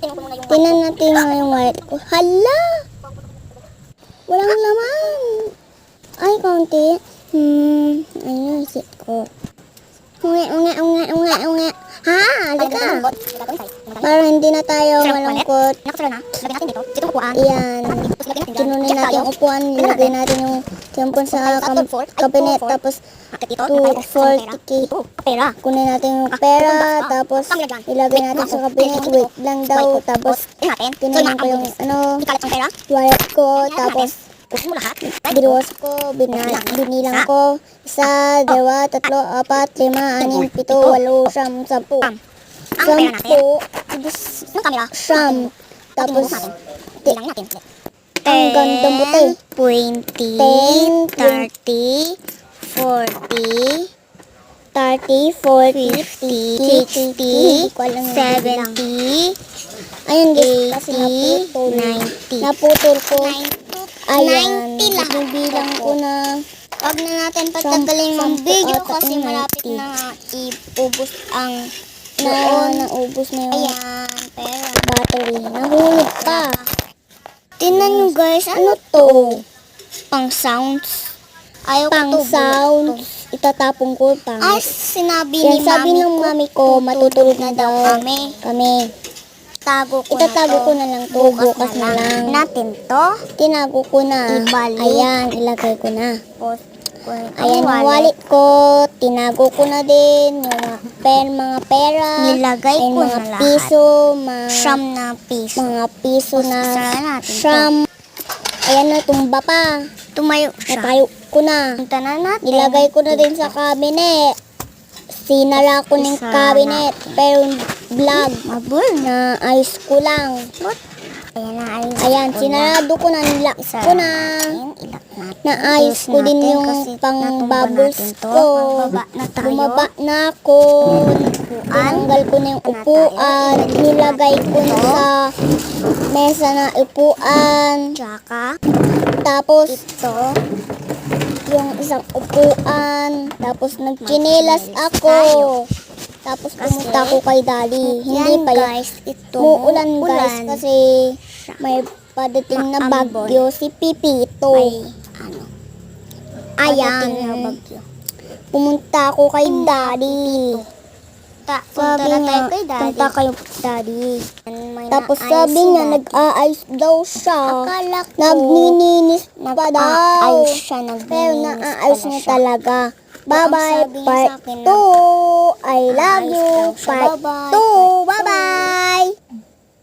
Tingnan natin yung wallet ko. Hala! Walang laman. Ay, konti. Ayun, isip ko. Unge. Ha? Halika. Para hindi na tayo malungkot. Ayan. Kinunin natin yung upuan. Nilagay natin yung tempon sa kabinet. Tapos 240. Kunin natin yung pera. Tapos ilagay natin sa kabinet. Wait lang daw. Tapos kinunin ko yung wallet ko. Tapos binuwas ko, binilang ko, 1, 2, 3, 4, 5, 6, 7, 8, 9, 10, 10. Tapos, ang ganda mo tayo. 20, 30, 40, 50, 70, Ayun guys, kasi 90. naputol ko. Ayan, 90 lang. bibilang ko na. Huwag na natin patagalin ng video ata kasi yung malapit 90. na iubos ang Naubos na yung Ayan, pero battery. Nahulog pa. tingnan nyo guys, Ano to? pang sounds. Ayaw ko Pang to, sounds. Itatapong ko pang. Ay, sinabi Yan ni sabi mami ng ko, mami ko, matutulog na daw kami. Tago ko Itatago na ko na lang to. Bukas na lang. natin to. Tinago ko na. Ibalik. Ayan, ilagay ko na. Post ko Ayan yung wallet ko. Tinago ko na din. Yung mga pera. Nilagay Ayan, ko mga na lahat. piso. Siyam na piso. Mga piso na Sara natin to. siyam. Ayan na, tumba pa. Tumayo siya. Natayo ko na. Punta na natin. Nilagay ko na din sa cabinet. Sinara ko ng Isa cabinet. Pero vlog Mabul. na ayos ko lang. Ayan na, ayos. Ayan, sinarado ko na. Nilak ko na. Ilak natin. Naayos ko din natin yung kasi pang natumba bubbles natin to. ko. Magbaba na tayo. Bumaba na ako. Tinanggal ko na yung upuan. Nilagay ko na sa mesa na upuan. Tsaka, Tapos, ito. yung isang upuan. Tapos, nagchinelas ako. Tapos, pumunta ako kay Daddy. Hindi Yan pa yan. guys, ito. Muulan guys kasi may padating na bagyo si Pipito. Ano? Ayan. Padating na bagyo. Pumunta ako kay Daddy. Punta Sabi na niya, tayo kay Daddy. punta kayo Daddy. May Tapos naayos sabi si niya, Daddy. nag-aayos daw siya. Akala ko, Nagnininis pa daw. nag-aayos siya, Pero naglilinis naaayos pala niya siya. talaga. Ang Bye-bye, sabi niya sa part akin 2. na, I love naaayos you, daw siya. part Bye-bye, 2. part Bye-bye.